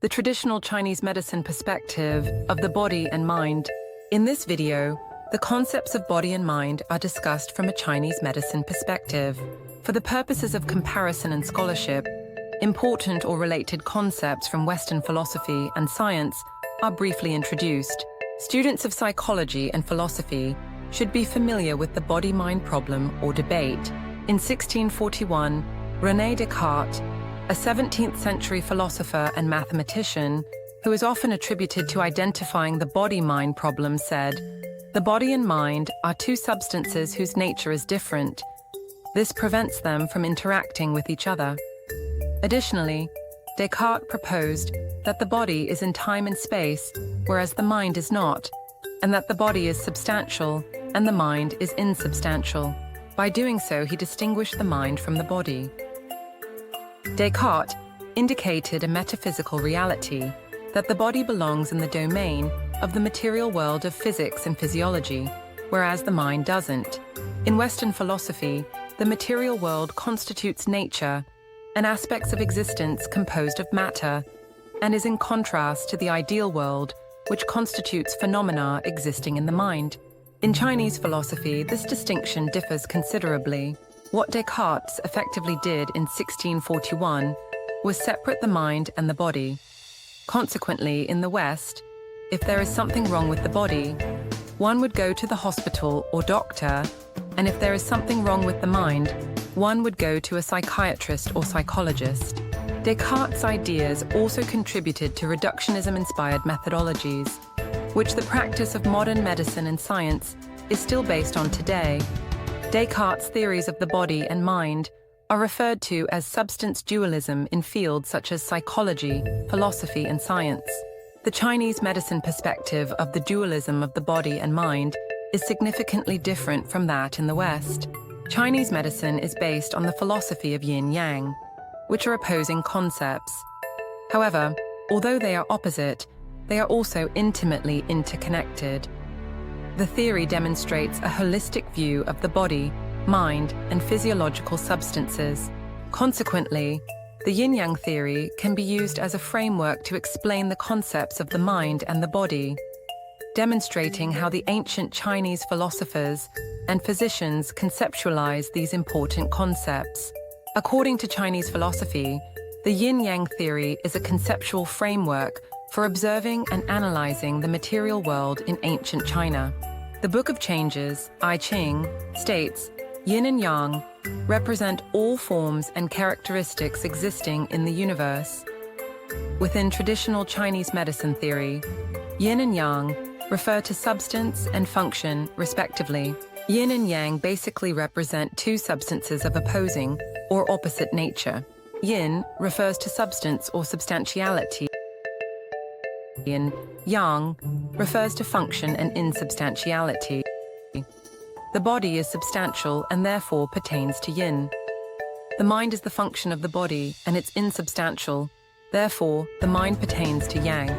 the traditional Chinese medicine perspective of the body and mind. In this video, the concepts of body and mind are discussed from a Chinese medicine perspective. For the purposes of comparison and scholarship, important or related concepts from Western philosophy and science are briefly introduced. Students of psychology and philosophy should be familiar with the body-mind problem or debate. In 1641, René Descartes, a 17th century philosopher and mathematician who is often attributed to identifying the body-mind problem, said, "The body and mind are two substances whose nature is different. This prevents them from interacting with each other." Additionally, Descartes proposed that the body is in time and space, whereas the mind is not, and that the body is substantial and the mind is insubstantial. By doing so, he distinguished the mind from the body. Descartes indicated a metaphysical reality, that the body belongs in the domain of the material world of physics and physiology, whereas the mind doesn't. In Western philosophy, the material world constitutes nature and aspects of existence composed of matter, and is in contrast to the ideal world, which constitutes phenomena existing in the mind. In Chinese philosophy, this distinction differs considerably. What Descartes effectively did in 1641 was separate the mind and the body. Consequently, in the West, if there is something wrong with the body, one would go to the hospital or doctor, and if there is something wrong with the mind, one would go to a psychiatrist or psychologist. Descartes' ideas also contributed to reductionism-inspired methodologies, which the practice of modern medicine and science is still based on today. Descartes' theories of the body and mind are referred to as substance dualism in fields such as psychology, philosophy, and science. The Chinese medicine perspective of the dualism of the body and mind is significantly different from that in the West. Chinese medicine is based on the philosophy of Yin-Yang, which are opposing concepts. However, although they are opposite, they are also intimately interconnected. The theory demonstrates a holistic view of the body, mind, and physiological substances. Consequently, the Yin-Yang theory can be used as a framework to explain the concepts of the mind and the body, demonstrating how the ancient Chinese philosophers and physicians conceptualize these important concepts. According to Chinese philosophy, the Yin-Yang theory is a conceptual framework for observing and analyzing the material world in ancient China. The Book of Changes, I Ching, states, Yin and Yang represent all forms and characteristics existing in the universe. Within traditional Chinese medicine theory, Yin and Yang refer to substance and function, respectively. Yin and Yang basically represent two substances of opposing or opposite nature. Yin refers to substance or substantiality, and Yang refers to function and insubstantiality. The body is substantial and therefore pertains to Yin. The mind is the function of the body and it's insubstantial, therefore the mind pertains to Yang.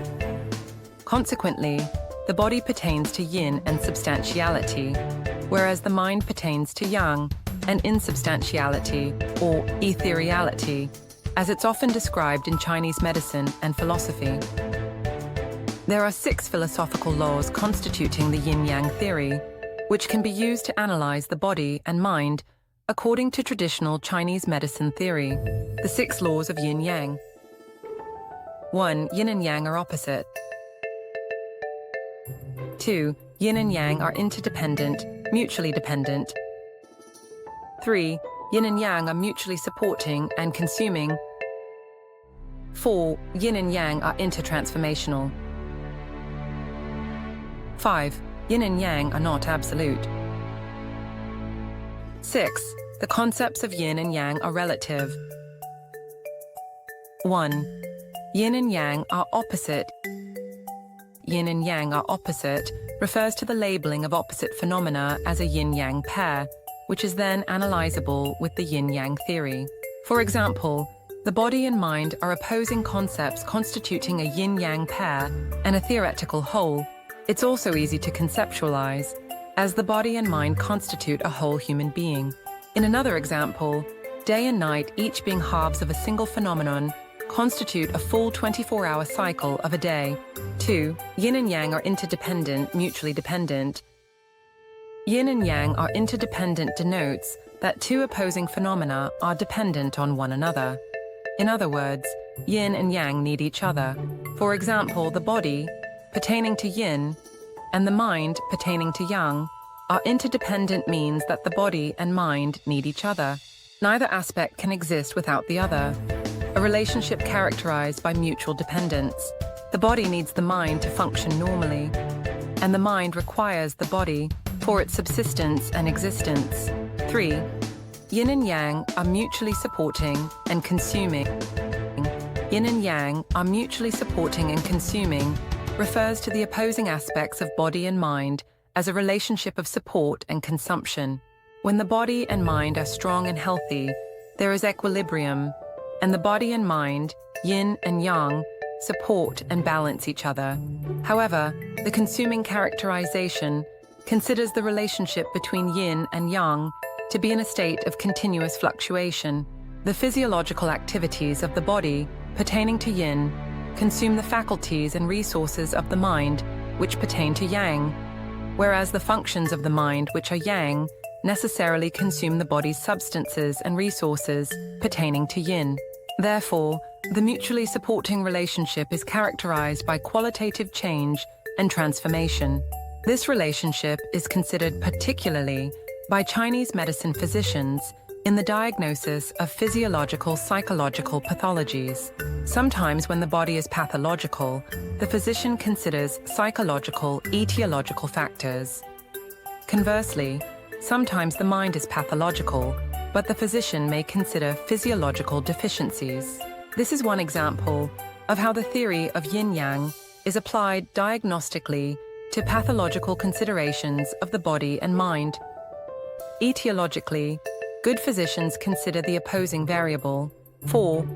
Consequently, the body pertains to Yin and substantiality, whereas the mind pertains to Yang and insubstantiality or ethereality, as it's often described in Chinese medicine and philosophy. There are 6 philosophical laws constituting the Yin-Yang theory, which can be used to analyze the body and mind according to traditional Chinese medicine theory. The 6 laws of Yin-Yang. 1. Yin and Yang are opposite. 2. Yin and Yang are interdependent, mutually dependent. 3. Yin and Yang are mutually supporting and consuming. 4. Yin and Yang are intertransformational. 5. Yin and Yang are not absolute. 6. The concepts of Yin and Yang are relative. 1. Yin and Yang are opposite. Yin and Yang are opposite refers to the labeling of opposite phenomena as a Yin-Yang pair, which is then analyzable with the Yin-Yang theory. For example, the body and mind are opposing concepts constituting a Yin-Yang pair and a theoretical whole. It's also easy to conceptualize, as the body and mind constitute a whole human being. In another example, day and night each being halves of a single phenomenon constitute a full 24-hour cycle of a day. 2. Yin and yang are interdependent, mutually dependent. Yin and yang are interdependent denotes that two opposing phenomena are dependent on one another. In other words, yin and yang need each other. For example, the body, pertaining to yin, and the mind, pertaining to yang, are interdependent means that the body and mind need each other. Neither aspect can exist without the other. A relationship characterized by mutual dependence. The body needs the mind to function normally, and the mind requires the body for its subsistence and existence. 3. Yin and yang are mutually supporting and consuming. Yin and yang are mutually supporting and consuming refers to the opposing aspects of body and mind as a relationship of support and consumption. When the body and mind are strong and healthy, there is equilibrium, and the body and mind, yin and yang, support and balance each other. However, the consuming characterization considers the relationship between yin and yang to be in a state of continuous fluctuation. The physiological activities of the body pertaining to yin consume the faculties and resources of the mind, which pertain to yang, whereas the functions of the mind, which are yang, necessarily consume the body's substances and resources pertaining to yin. Therefore, the mutually supporting relationship is characterized by qualitative change and transformation. This relationship is considered particularly by Chinese medicine physicians in the diagnosis of physiological psychological pathologies. Sometimes when the body is pathological, the physician considers psychological etiological factors. Conversely, sometimes the mind is pathological, but the physician may consider physiological deficiencies. This is one example of how the theory of Yin-Yang is applied diagnostically to pathological considerations of the body and mind. Etiologically, good physicians consider the opposing variable. 4.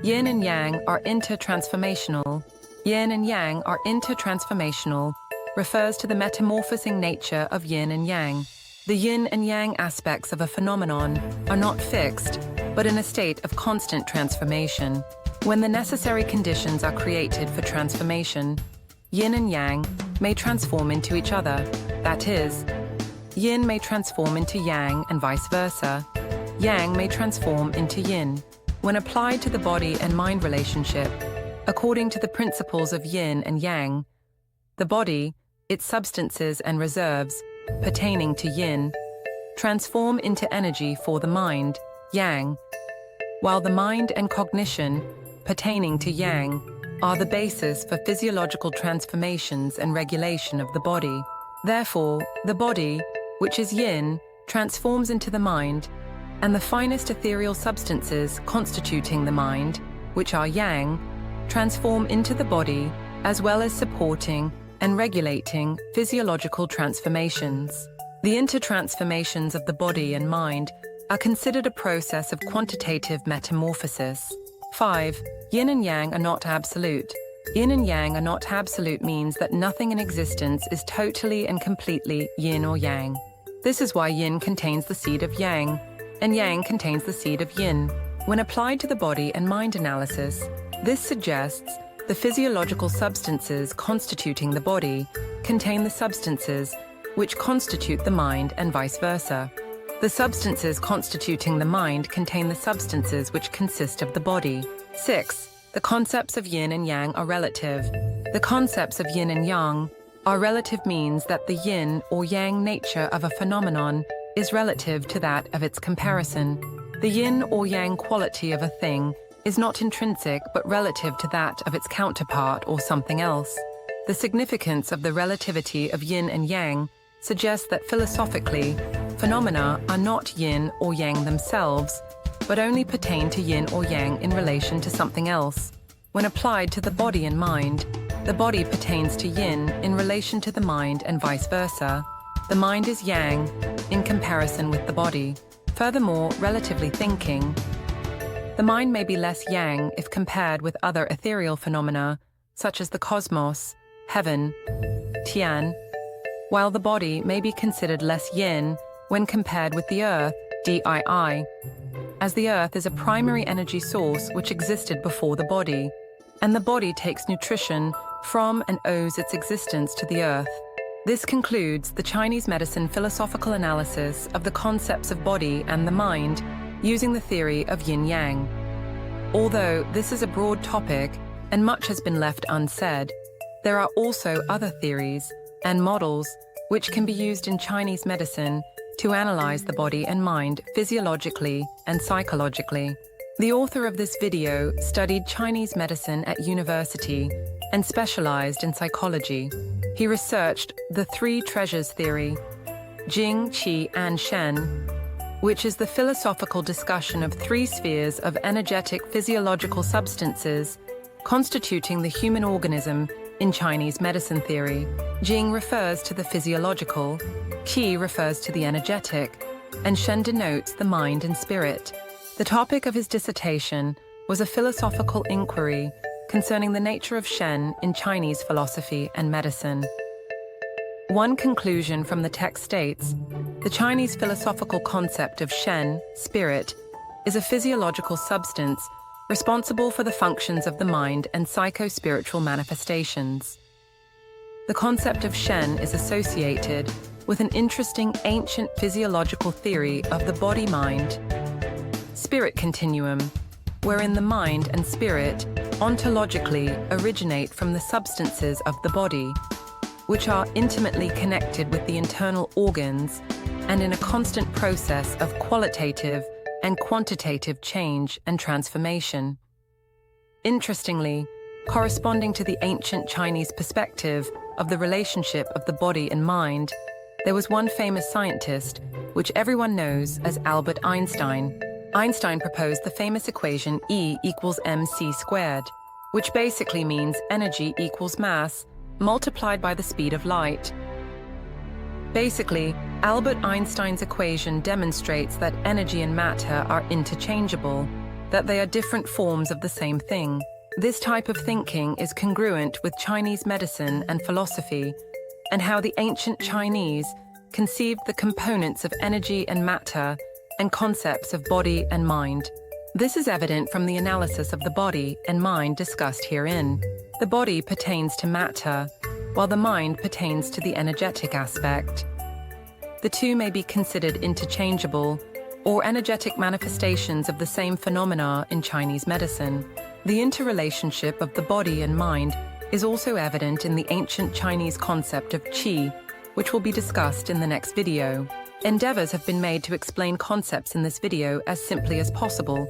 Yin and yang are intertransformational. Yin and yang are intertransformational refers to the metamorphosing nature of yin and yang. The yin and yang aspects of a phenomenon are not fixed, but in a state of constant transformation. When the necessary conditions are created for transformation, yin and yang may transform into each other. That is, yin may transform into yang and vice versa. Yang may transform into yin. When applied to the body and mind relationship, according to the principles of yin and yang, the body, its substances and reserves, pertaining to yin, transform into energy for the mind, yang, while the mind and cognition, pertaining to yang, are the basis for physiological transformations and regulation of the body. Therefore, the body, which is yin, transforms into the mind, and the finest ethereal substances constituting the mind, which are yang, transform into the body, as well as supporting and regulating physiological transformations. The intertransformations of the body and mind are considered a process of quantitative metamorphosis. 5. Yin and yang are not absolute. Yin and yang are not absolute means that nothing in existence is totally and completely yin or yang. This is why yin contains the seed of yang, and yang contains the seed of yin. When applied to the body and mind analysis, this suggests the physiological substances constituting the body contain the substances which constitute the mind and vice versa. The substances constituting the mind contain the substances which consist of the body. 6. The concepts of yin and yang are relative. The concepts of yin and yang are relative means that the yin or yang nature of a phenomenon is relative to that of its comparison. The yin or yang quality of a thing is not intrinsic but relative to that of its counterpart or something else. The significance of the relativity of yin and yang suggests that philosophically, phenomena are not yin or yang themselves, but only pertain to yin or yang in relation to something else. When applied to the body and mind, the body pertains to yin in relation to the mind and vice versa. The mind is yang in comparison with the body. Furthermore, relatively thinking, the mind may be less yang if compared with other ethereal phenomena, such as the cosmos, heaven, Tian, while the body may be considered less yin when compared with the earth, DII, as the Earth is a primary energy source which existed before the body, and the body takes nutrition from and owes its existence to the Earth. This concludes the Chinese medicine philosophical analysis of the concepts of body and the mind using the theory of Yin-Yang. Although this is a broad topic and much has been left unsaid, there are also other theories and models which can be used in Chinese medicine to analyze the body and mind physiologically and psychologically. The author of this video studied Chinese medicine at university and specialized in psychology. He researched the three treasures theory, Jing, Qi, and Shen, which is the philosophical discussion of three spheres of energetic physiological substances constituting the human organism in Chinese medicine theory. Jing refers to the physiological, Qi refers to the energetic, and Shen denotes the mind and spirit. The topic of his dissertation was a philosophical inquiry concerning the nature of Shen in Chinese philosophy and medicine. One conclusion from the text states, the Chinese philosophical concept of Shen, spirit, is a physiological substance responsible for the functions of the mind and psycho-spiritual manifestations. The concept of Shen is associated with an interesting ancient physiological theory of the body-mind spirit continuum, wherein the mind and spirit ontologically originate from the substances of the body, which are intimately connected with the internal organs and in a constant process of qualitative and quantitative change and transformation. Interestingly, corresponding to the ancient Chinese perspective of the relationship of the body and mind, there was one famous scientist, which everyone knows as Albert Einstein. Einstein proposed the famous equation E equals mc squared, which basically means energy equals mass multiplied by the speed of light. Basically, Albert Einstein's equation demonstrates that energy and matter are interchangeable, that they are different forms of the same thing. This type of thinking is congruent with Chinese medicine and philosophy, and how the ancient Chinese conceived the components of energy and matter and concepts of body and mind. This is evident from the analysis of the body and mind discussed herein. The body pertains to matter, while the mind pertains to the energetic aspect. The two may be considered interchangeable or energetic manifestations of the same phenomena in Chinese medicine. The interrelationship of the body and mind is also evident in the ancient Chinese concept of Qi, which will be discussed in the next video. Endeavors have been made to explain concepts in this video as simply as possible.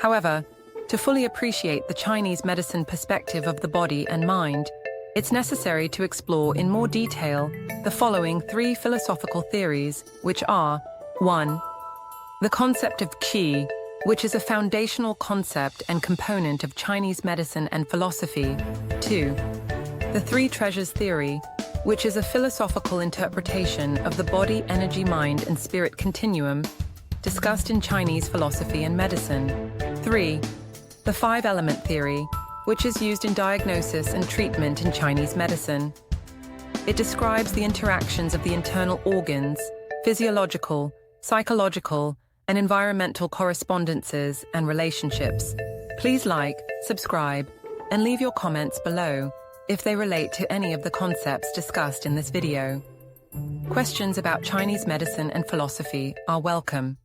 However, to fully appreciate the Chinese medicine perspective of the body and mind, it's necessary to explore in more detail the following three philosophical theories, which are: 1. The concept of Qi, which is a foundational concept and component of Chinese medicine and philosophy. 2. The three treasures theory, which is a philosophical interpretation of the body, energy, mind, and spirit continuum discussed in Chinese philosophy and medicine. 3. The five-element theory, which is used in diagnosis and treatment in Chinese medicine. It describes the interactions of the internal organs, physiological, psychological, and environmental correspondences and relationships. Please like, subscribe, and leave your comments below if they relate to any of the concepts discussed in this video. Questions about Chinese medicine and philosophy are welcome.